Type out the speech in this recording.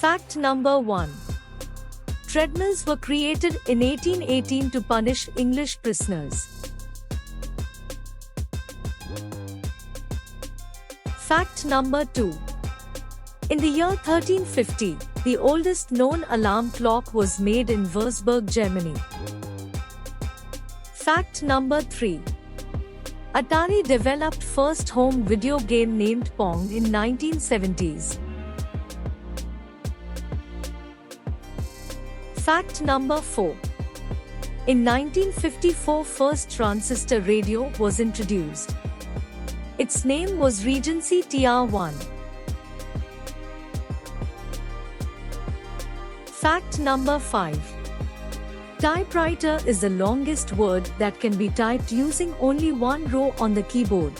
Fact number 1. Treadmills were created in 1818 to punish English prisoners. Fact number 2. In the year 1350, the oldest known alarm clock was made in Würzburg, Germany. Fact number 3. Atari developed first home video game named Pong in 1970s. Fact number 4. In 1954, first transistor radio was introduced. Its name was Regency TR1. Fact number 5. Typewriter is the longest word that can be typed using only one row on the keyboard.